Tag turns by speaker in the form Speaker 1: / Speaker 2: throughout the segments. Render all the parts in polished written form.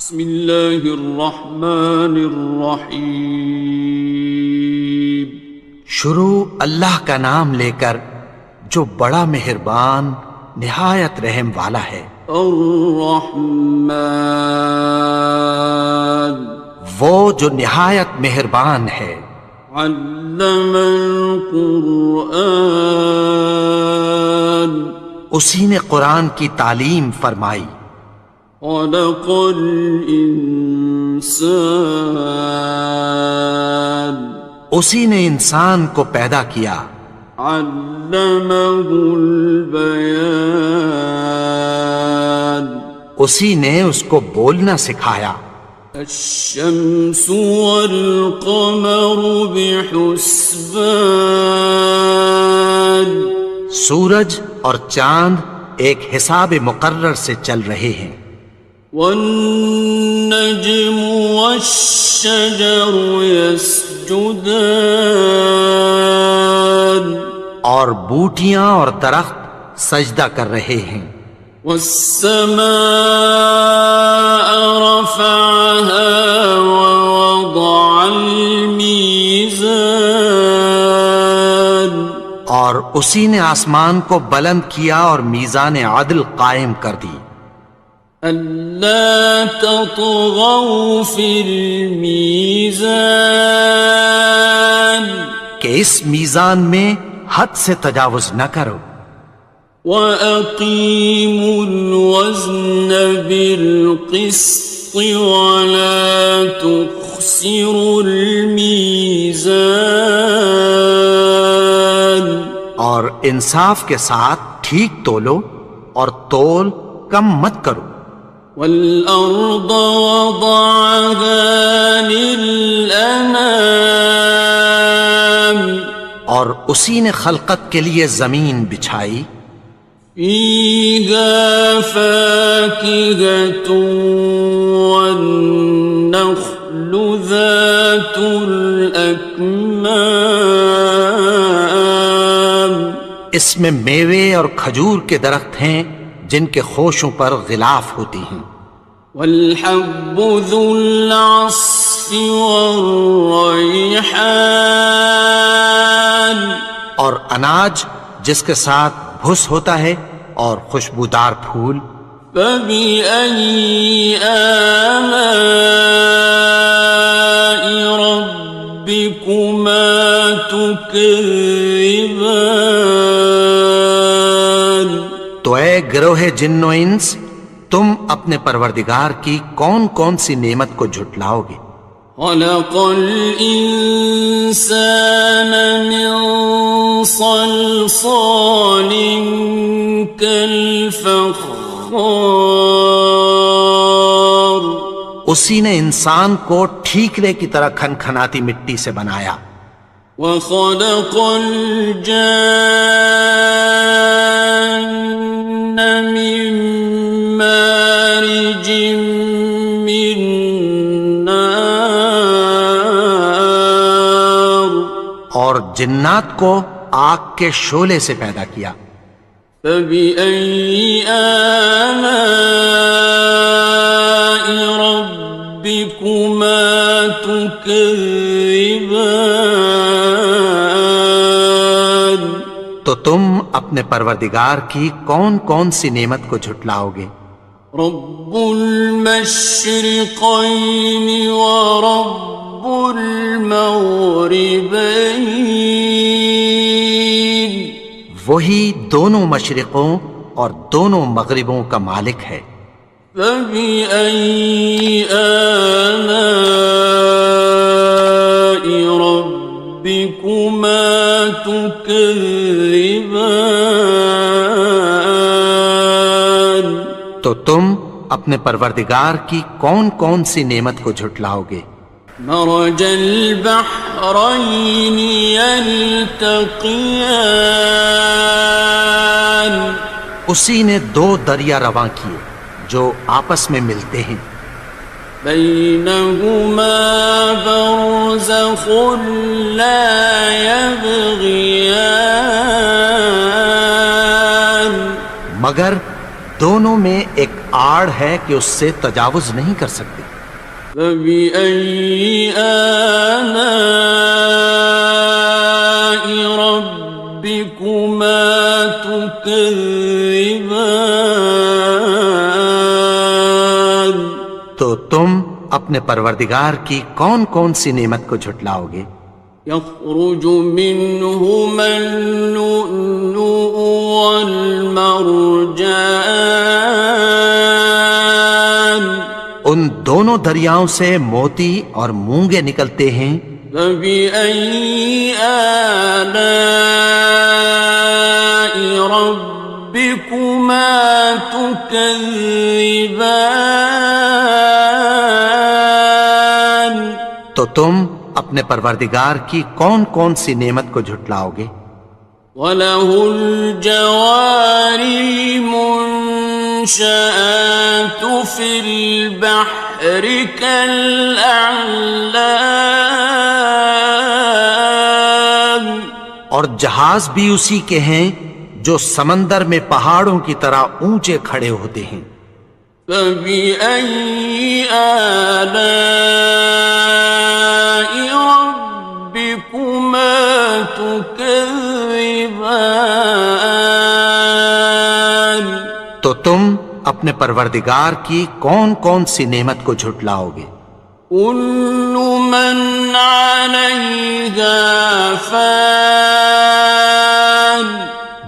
Speaker 1: بسم اللہ الرحمن الرحیم۔
Speaker 2: شروع اللہ کا نام لے کر جو بڑا مہربان نہایت رحم والا ہے۔
Speaker 1: الرحمن،
Speaker 2: وہ جو نہایت مہربان ہے۔
Speaker 1: علم القرآن،
Speaker 2: اسی نے قرآن کی تعلیم فرمائی۔
Speaker 1: خلق الانسان،
Speaker 2: اسی نے انسان کو پیدا کیا۔
Speaker 1: علمہ البیان،
Speaker 2: اسی نے اس کو بولنا سکھایا۔
Speaker 1: الشمس والقمر بحسبان،
Speaker 2: سورج اور چاند ایک حساب مقرر سے چل رہے ہیں۔
Speaker 1: والنجم والشجر يسجدان،
Speaker 2: اور بوٹیاں اور درخت سجدہ کر رہے ہیں۔
Speaker 1: والسماء رفعها ووضع الميزان،
Speaker 2: اور اسی نے آسمان کو بلند کیا اور میزان عدل قائم کر دی۔
Speaker 1: ألا تطغوا في الميزان،
Speaker 2: کہ اس میزان میں حد سے تجاوز نہ کرو۔
Speaker 1: وَأَقِيمُوا الْوَزْنَ بِالْقِسْطِ وَلَا تُخْسِرُوا الْمِيزَانَ،
Speaker 2: اور انصاف کے ساتھ ٹھیک تولو اور تول کم مت کرو۔
Speaker 1: وَالْأَرْضَ وَضَعَهَا لِلْأَنَامِ،
Speaker 2: اور اسی نے خلقت کے لیے زمین بچھائی۔
Speaker 1: فِيهَا فَاكِهَةٌ وَالنَّخْلُ ذَاتُ الْأَكْمَامِ،
Speaker 2: اس میں میوے اور کھجور کے درخت ہیں جن کے خوشوں پر غلاف ہوتی ہیں۔
Speaker 1: وَالْحَبُّ ذُو الْعَصْفِ وَالرَّيْحَانِ،
Speaker 2: اور اناج جس کے ساتھ بھس ہوتا ہے اور خوشبودار پھول۔
Speaker 1: فَبِأَيِّ آلَاءِ رَبِّكُمَا تُكَذِّبَانِ،
Speaker 2: تو اے گروہ جن و انس، تم اپنے پروردگار کی کون کون سی نعمت کو جھٹلاؤ گے؟
Speaker 1: خَلَقَ الْإِنسَانَ مِنْ صَلْصَالٍ كَالْفَخَّارِ،
Speaker 2: اسی نے انسان کو ٹھیکرے کی طرح کھنکھناتی مٹی سے بنایا۔
Speaker 1: وَخَلَقَ الْجَانَّ مِن مَّارِجٍ مِّن نَّارٍ،
Speaker 2: اور جنات کو آگ کے شعلے سے پیدا کیا۔
Speaker 1: فَبِأَيِّ آلَاءِ رَبِّكُمَا تُكَذِّبَانِ،
Speaker 2: تو تم اپنے پروردگار کی کون کون سی نعمت کو جھٹلاؤ گے؟
Speaker 1: رب المشرقین ورب المغربین،
Speaker 2: وہی دونوں مشرقوں اور دونوں مغربوں کا مالک ہے۔
Speaker 1: فَبِأَيِّ آلَاءِ رَبِّكُمَا تُكَذِّبَانِ،
Speaker 2: تو تم اپنے پروردگار کی کون کون سی نعمت کو جھٹلاؤ گے؟
Speaker 1: مرج البحرین یلتقیان،
Speaker 2: اسی نے دو دریا رواں کیے جو آپس میں ملتے ہیں۔
Speaker 1: بینہما برزخ لا یبغیان،
Speaker 2: مگر دونوں میں ایک آڑ ہے کہ اس سے تجاوز نہیں کر سکتے۔
Speaker 1: فبأي آلاء ربكما تكذبان؟
Speaker 2: تو تم اپنے پروردگار کی کون کون سی نعمت کو جھٹلاؤ گے؟
Speaker 1: يخرج منهما اللؤلؤ والمرجان،
Speaker 2: ان دونوں دریاؤں سے موتی اور مونگے نکلتے ہیں۔
Speaker 1: فبأي آلاء ربكما تكذبان؟
Speaker 2: تو تم اپنے پروردگار کی کون کون سی نعمت کو جھٹلاؤ گے؟
Speaker 1: وَلَهُ الْجَوَارِ الْمُنشَآتُ فِي الْبَحْرِ كَالْأَعْلَامِ،
Speaker 2: اور جہاز بھی اسی کے ہیں جو سمندر میں پہاڑوں کی طرح اونچے کھڑے ہوتے ہیں۔
Speaker 1: فَبِأَيِّ آلَاءِ رَبِّكُمَا تُكَذِّبَانِ؟
Speaker 2: تو تم اپنے پروردگار کی کون کون سی نعمت کو جھٹلاؤ گے؟
Speaker 1: كُلُّ مَنْ عَلَيْهَا فَانٍ،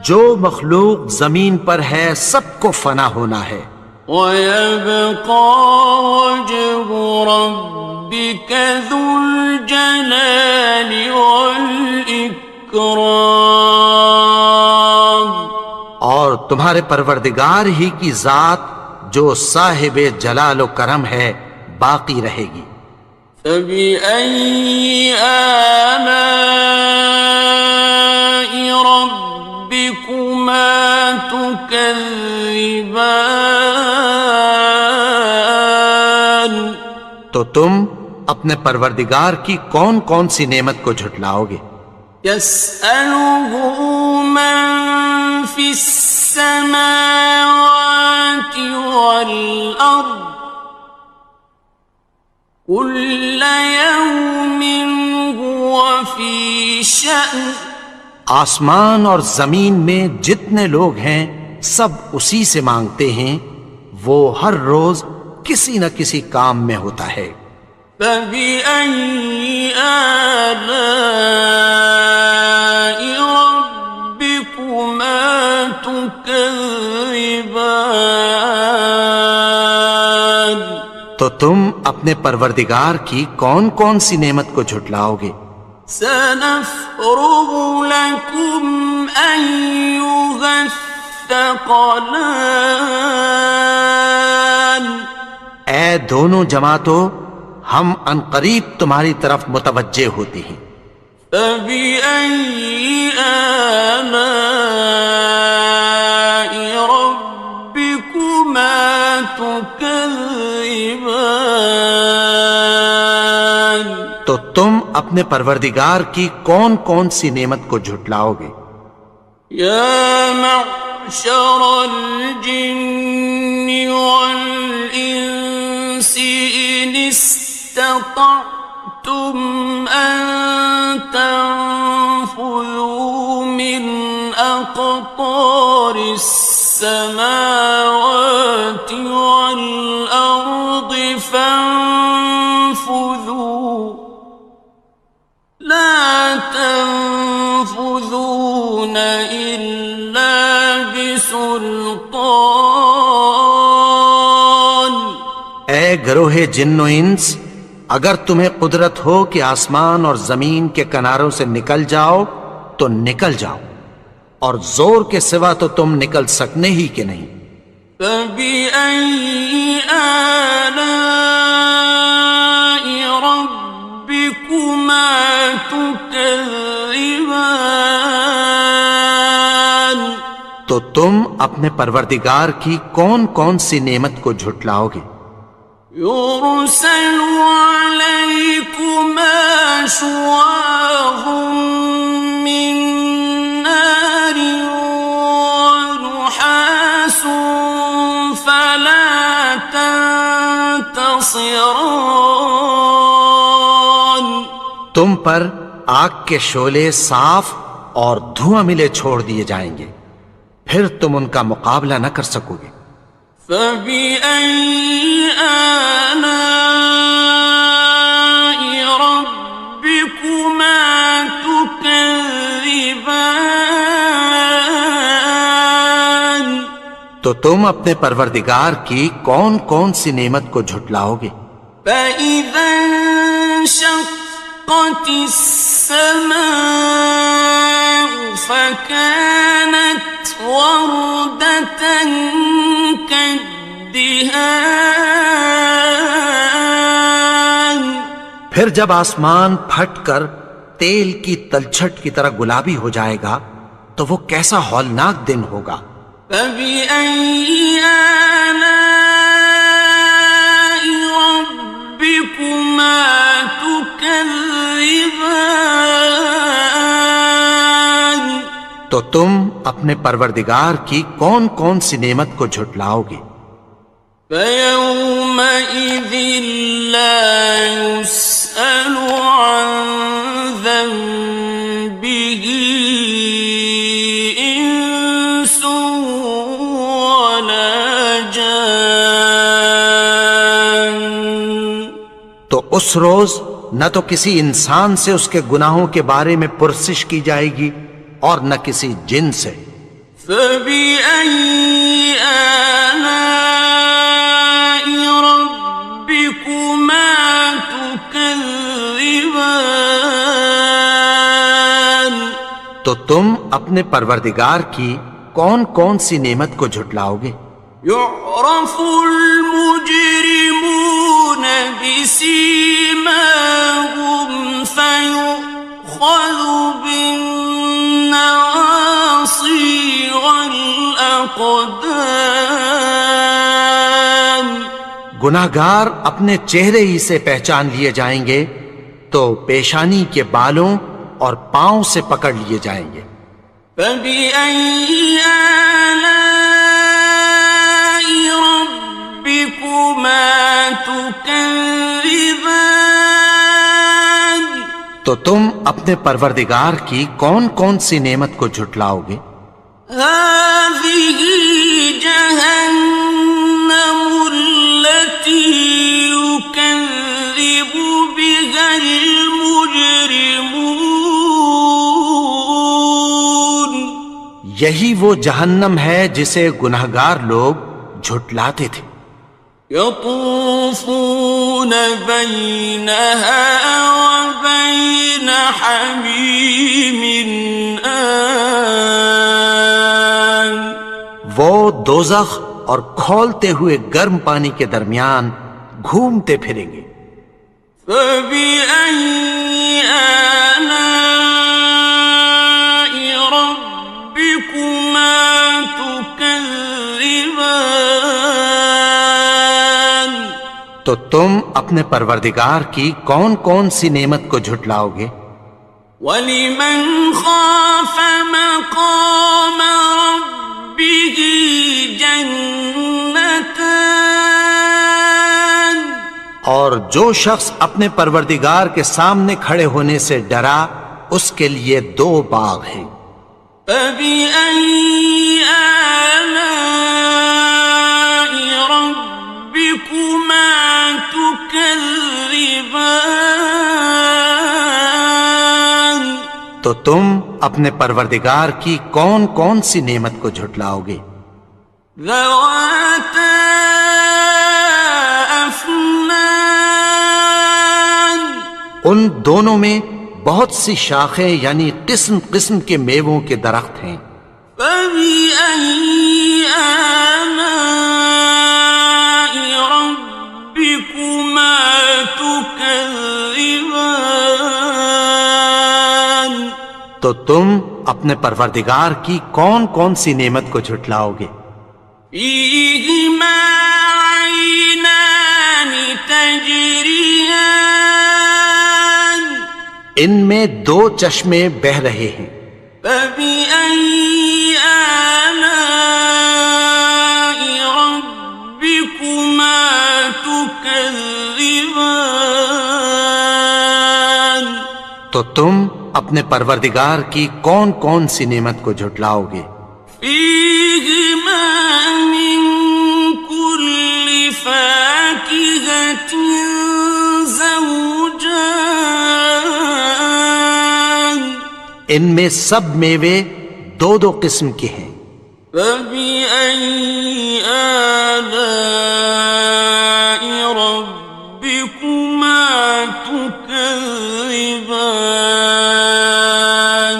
Speaker 2: جو مخلوق زمین پر ہے سب کو فنا ہونا ہے۔
Speaker 1: وَيَبْقَى وَجْهُ رَبِّكَ ذُو الْجَلَالِ وَالْإِكْرَامِ،
Speaker 2: اور تمہارے پروردگار ہی کی ذات جو صاحب جلال و کرم ہے باقی رہے گی۔
Speaker 1: فَبِأَيِّ آلَاءِ رَبِّكُمَا تُكَذِّبَانِ؟
Speaker 2: تو تم اپنے پروردگار کی کون کون سی نعمت کو جھٹلاؤ گے؟
Speaker 1: يَسْأَلُهُ مَن فِي السَّمَاوَاتِ وَالْأَرْضِ كُلَّ يَوْمٍ هُوَ فِي شَأْنٍ،
Speaker 2: آسمان اور زمین میں جتنے لوگ ہیں سب اسی سے مانگتے ہیں، وہ ہر روز کسی نہ کسی کام میں ہوتا ہے۔
Speaker 1: فَبِأَيِّ آلَاءِ رَبِّكُمَا تُكَذِّبَانِ؟
Speaker 2: تو تم اپنے پروردگار کی کون کون سی نعمت کو جھٹلاؤ گے؟
Speaker 1: سَنَفْرُغُ لَكُمْ أَيُّهَ الثَّقَلَانِ،
Speaker 2: اے دونوں جماعتوں، ہم عنقریب تمہاری طرف متوجہ ہوتے ہیں۔
Speaker 1: فَبِأَيِّ آلَاءِ رَبِّكُمَا تُكَذِّبَانِ؟
Speaker 2: تو تم اپنے پروردگار کی کون کون سی نعمت کو جھٹلاؤ گے؟
Speaker 1: يَا مَعْشَرَ الْجِنِّ وَالْإِنسِ إِنِ اسْتَطَعْتُمْ أَن تَنفُذُوا مِنْ أَقْطَارِ السَّمَاوَاتِ وَالْأَرْضِ فَانفُذُوا لَا تَنفُذُونَ إِلَّا بِسُلْطَانٍ۔
Speaker 2: اے گروہ جن و انس، اگر تمہیں قدرت ہو کہ آسمان اور زمین کے کناروں سے نکل جاؤ تو نکل جاؤ، اور زور کے سوا تو تم نکل سکنے ہی کہ نہیں۔
Speaker 1: فَبِأَيِّ آلَاءِ رَبِّكُمَا تُكَذِّبَانِ؟
Speaker 2: تو تم اپنے پروردگار کی کون کون سی نعمت کو جھٹلاؤ گے؟
Speaker 1: يُرْسَلُ عَلَيْكُمَا شُوَاظٌ مِّن نَّارٍ وَنُحَاسٌ ينتصران
Speaker 2: تم پر آگ کے شعلے صاف اور دھواں ملے چھوڑ دیے جائیں گے، پھر تم ان کا مقابلہ نہ کر سکو گے۔
Speaker 1: فبأي آلاء ربكما تكذبان
Speaker 2: تو تم اپنے پروردگار کی کون کون سی نعمت کو جھٹلاؤ گے؟
Speaker 1: فإذا انشقت السماء فكانت وردة كالدهان
Speaker 2: پھر جب آسمان پھٹ کر تیل کی تلچھٹ کی طرح گلابی ہو جائے گا تو وہ کیسا ہولناک دن ہوگا۔
Speaker 1: فبأي آلاء ربكما تكذبان
Speaker 2: تو تم اپنے پروردگار کی کون کون سی نعمت کو جھٹلاؤ گے؟
Speaker 1: فيومئذ لا يسأل عن ذنبه إنس ولا جان
Speaker 2: تو اس روز نہ تو کسی انسان سے اس کے گناہوں کے بارے میں پرسش کی جائے گی اور نہ کسی جن سے۔
Speaker 1: فبأي آلاء ربكما تكذبان
Speaker 2: تو تم اپنے پروردگار کی کون کون سی نعمت کو جھٹلاؤ گے؟
Speaker 1: يعرف المجرمون بسيماهم فيؤخذ بالنواصي والأقدام
Speaker 2: گناہگار اپنے چہرے ہی سے پہچان لیے جائیں گے تو پیشانی کے بالوں اور پاؤں سے پکڑ لیے جائیں گے۔
Speaker 1: فبأي آلاء ربكما تكذبان
Speaker 2: تو تم اپنے پروردگار کی کون کون سی نعمت کو جھٹلاؤ گے؟
Speaker 1: هذه جهنم التي يكذب بها المجرمون
Speaker 2: یہی وہ جہنم ہے جسے گناہگار لوگ جھٹلاتے تھے۔
Speaker 1: يطوفون بينها وبين حميم آن
Speaker 2: وہ دوزخ اور کھولتے ہوئے گرم پانی کے درمیان گھومتے پھریں گے۔
Speaker 1: فبأي آلاء ربكما تكذبان
Speaker 2: تو تم اپنے پروردگار کی کون کون سی نعمت کو جھٹلاؤ گے؟
Speaker 1: وَلِمَنْ خَافَ مَقَامَ رَبِّهِ جَنَّتَانِ
Speaker 2: اور جو شخص اپنے پروردگار کے سامنے کھڑے ہونے سے ڈرا اس کے لیے دو باغ ہیں۔
Speaker 1: فَبِأَيِّ آلَاءِ رَبِّكُمَا تُكَذِّبَانِ
Speaker 2: تو تم اپنے پروردگار کی کون کون سی نعمت کو جھٹلاؤ گے؟
Speaker 1: ذَوَاتَا أَفْنَانٍ
Speaker 2: ان دونوں میں بہت سی شاخیں یعنی قسم قسم کے میووں کے درخت ہیں۔
Speaker 1: فَبِأَيِّ آلَاءِ رَبِّكُمَا تُكَذِّبَانِ
Speaker 2: تو تم اپنے پروردگار کی کون کون سی نعمت کو جھٹلاؤ گے؟
Speaker 1: فِيهِمَا عَيْنَانِ تَجْرِيَانِ
Speaker 2: ان میں دو چشمے بہہ رہے ہیں۔
Speaker 1: فَبِأَيِّ آلَاءِ رَبِّكُمَا تُكَذِّبَانِ تكذبان
Speaker 2: تو تم اپنے پروردگار کی کون کون سی نعمت کو جھٹلاؤ گے؟
Speaker 1: فيهما من كل فاكهة زوجان
Speaker 2: ان میں سب میوے دو دو قسم کے ہیں۔
Speaker 1: فبأي آلاء ربكما تكذبان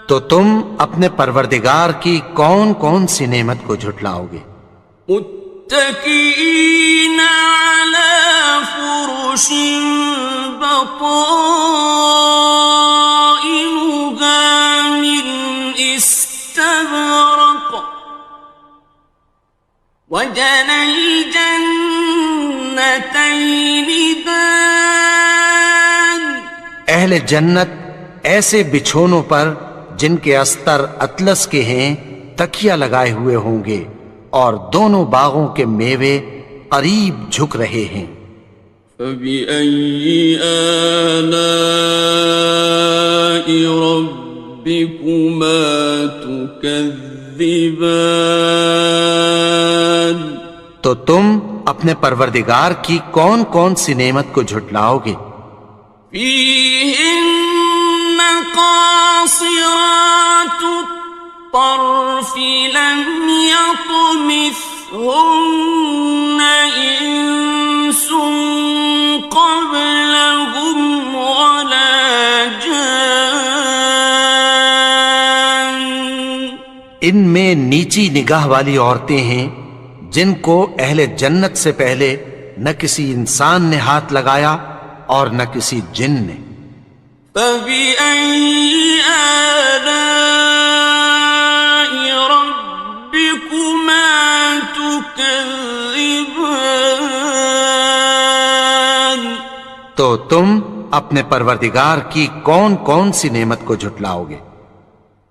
Speaker 2: تو تم اپنے پروردگار کی کون کون سی نعمت کو جھٹلاؤ گے؟
Speaker 1: متكئين على فرش بطائنها من استبرق وجنى الجنتين دان
Speaker 2: اہل جنت ایسے بچھونوں پر جن کے استر اطلس کے ہیں تکیہ لگائے ہوئے ہوں گے، اور دونوں باغوں کے میوے قریب جھک رہے ہیں۔
Speaker 1: فبأي آلاء ربكما تكذبان
Speaker 2: تو تم اپنے پروردگار کی کون کون سی نعمت کو جھٹلاؤ گے؟
Speaker 1: فيهن قاصرات الطرف لم يطمثهن إنس قبلهم ولا جان
Speaker 2: ان میں نیچی نگاہ والی عورتیں ہیں جن کو اہل جنت سے پہلے نہ کسی انسان نے ہاتھ لگایا اور نہ کسی جن نے۔
Speaker 1: فبأي آلاء ربكما تكذبان
Speaker 2: تو تم اپنے پروردگار کی کون کون سی نعمت کو جھٹلاؤ گے؟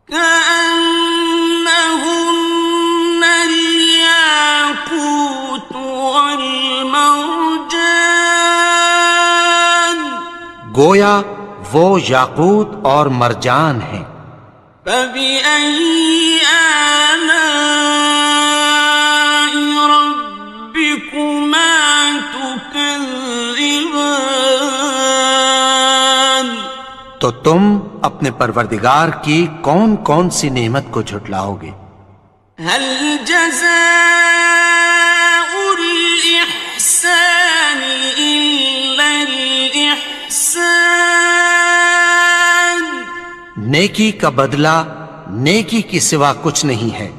Speaker 1: كأنهن الياقوت والمرجان
Speaker 2: گویا وہ یاقوت اور مرجان ہیں۔
Speaker 1: فبأي آلاء ربكما تكذبان
Speaker 2: تو تم اپنے پروردگار کی کون کون سی نعمت کو جھٹلاؤ گے؟
Speaker 1: هل جزاء الإحسان إلا الإحسان
Speaker 2: نیکی کا بدلہ نیکی کی سوا کچھ نہیں ہے۔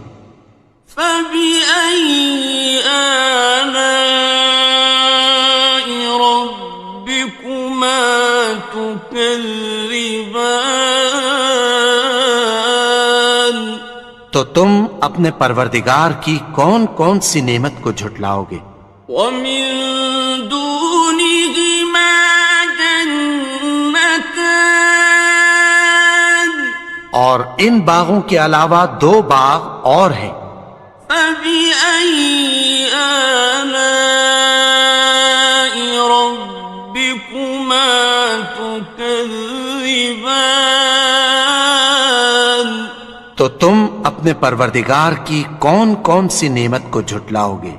Speaker 1: فبأي آلاء ربكما تكذبان
Speaker 2: تو تم اپنے پروردگار کی کون کون سی نعمت کو جھٹلاؤ گے؟
Speaker 1: ومن دونهما جنتان
Speaker 2: اور ان باغوں کے علاوہ دو باغ اور ہیں۔
Speaker 1: فبأي آلاء ربكما تكذبان
Speaker 2: تو تم اپنے پروردگار کی کون کون سی نعمت کو جھٹلاؤ گے؟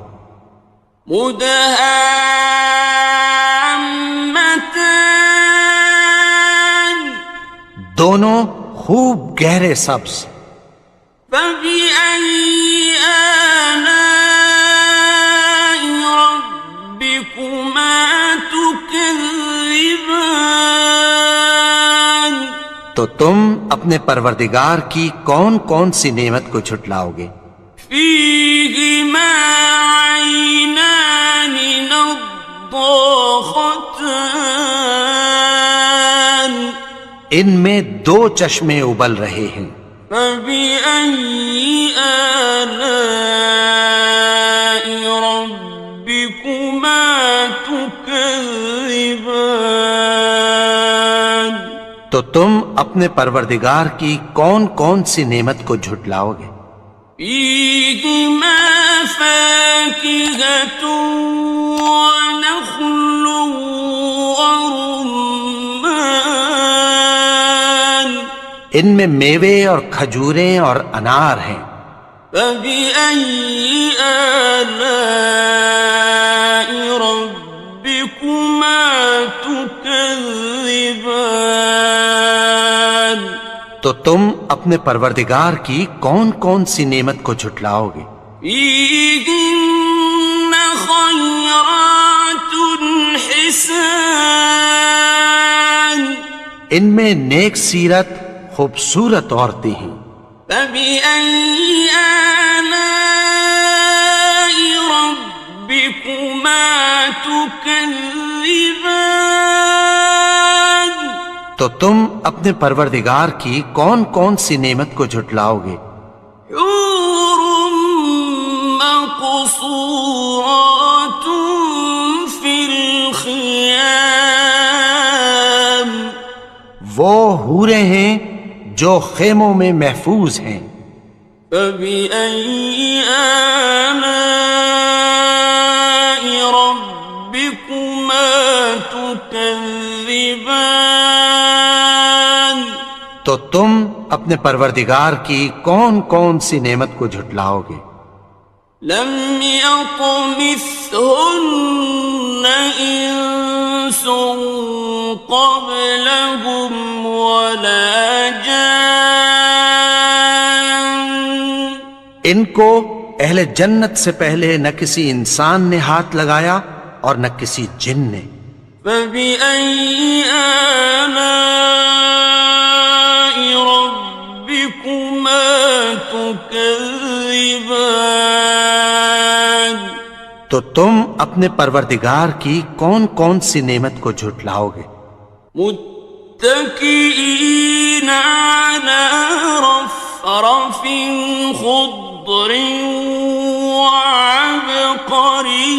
Speaker 1: مدهامتان
Speaker 2: دونوں خوب گہرے سبز۔
Speaker 1: فبأي آلاء ربكما تكذبان
Speaker 2: تو تم اپنے پروردگار کی کون کون سی نعمت کو جھٹلاؤ گے؟
Speaker 1: فيهما عينان نضاختان
Speaker 2: ان میں دو چشمے ابل رہے ہیں۔
Speaker 1: فبأي آلاء ربكما تكذبان
Speaker 2: تو تم اپنے پروردگار کی کون کون سی نعمت کو جھٹلاؤ گے؟
Speaker 1: فيهما فاكهة ونخل ورمان
Speaker 2: ان میں میوے اور کھجوریں اور انار ہیں.
Speaker 1: فبأي آلاء ربكما تكذبان
Speaker 2: تو تم اپنے پروردگار کی کون کون سی نعمت کو جھٹلاؤ گے؟
Speaker 1: فيهن خيرات حسان
Speaker 2: ان میں نیک سیرت خوبصورت عورتیں ہیں.
Speaker 1: فبأي آلاء ربكما تكذبان
Speaker 2: تو تم اپنے پروردگار کی کون کون سی نعمت کو جھٹلاؤ گے؟
Speaker 1: حور مقصورات في الخيام
Speaker 2: وہ حوریں ہیں جو خیموں میں محفوظ ہیں.
Speaker 1: فبأي آلاء ربكما تكذبان
Speaker 2: تو تم اپنے پروردگار کی کون کون سی نعمت کو جھٹلاؤ گے؟
Speaker 1: لم يطمثهن إنس قبلهم ولا جان
Speaker 2: ان کو اہل جنت سے پہلے نہ کسی انسان نے ہاتھ لگایا اور نہ کسی جن نے.
Speaker 1: فبأي آلاء ربكما تكذبان
Speaker 2: تو تم اپنے پروردگار کی کون کون سی نعمت کو جھٹلاؤ گے؟
Speaker 1: متكئين على رفرف خضر وعبقري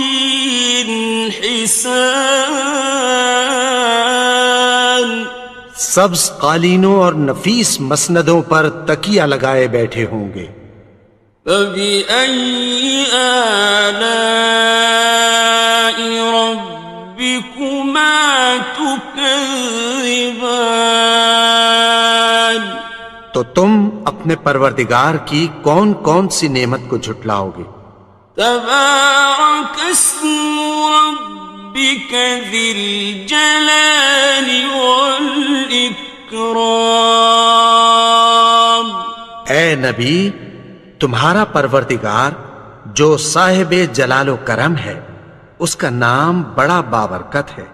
Speaker 1: حسان
Speaker 2: سبز قالینوں اور نفیس مسندوں پر تکیہ لگائے بیٹھے ہوں گے.
Speaker 1: فبأي آلاء ربكما تكذبان
Speaker 2: تو تم اپنے پروردگار کی کون کون سی نعمت کو جھٹلاؤ گے؟
Speaker 1: تبارك اسم ربك ذي الجلال والإكرام
Speaker 2: اے نبی، تمہارا پروردگار جو صاحب جلال و کرم ہے، اس کا نام بڑا بابرکت ہے.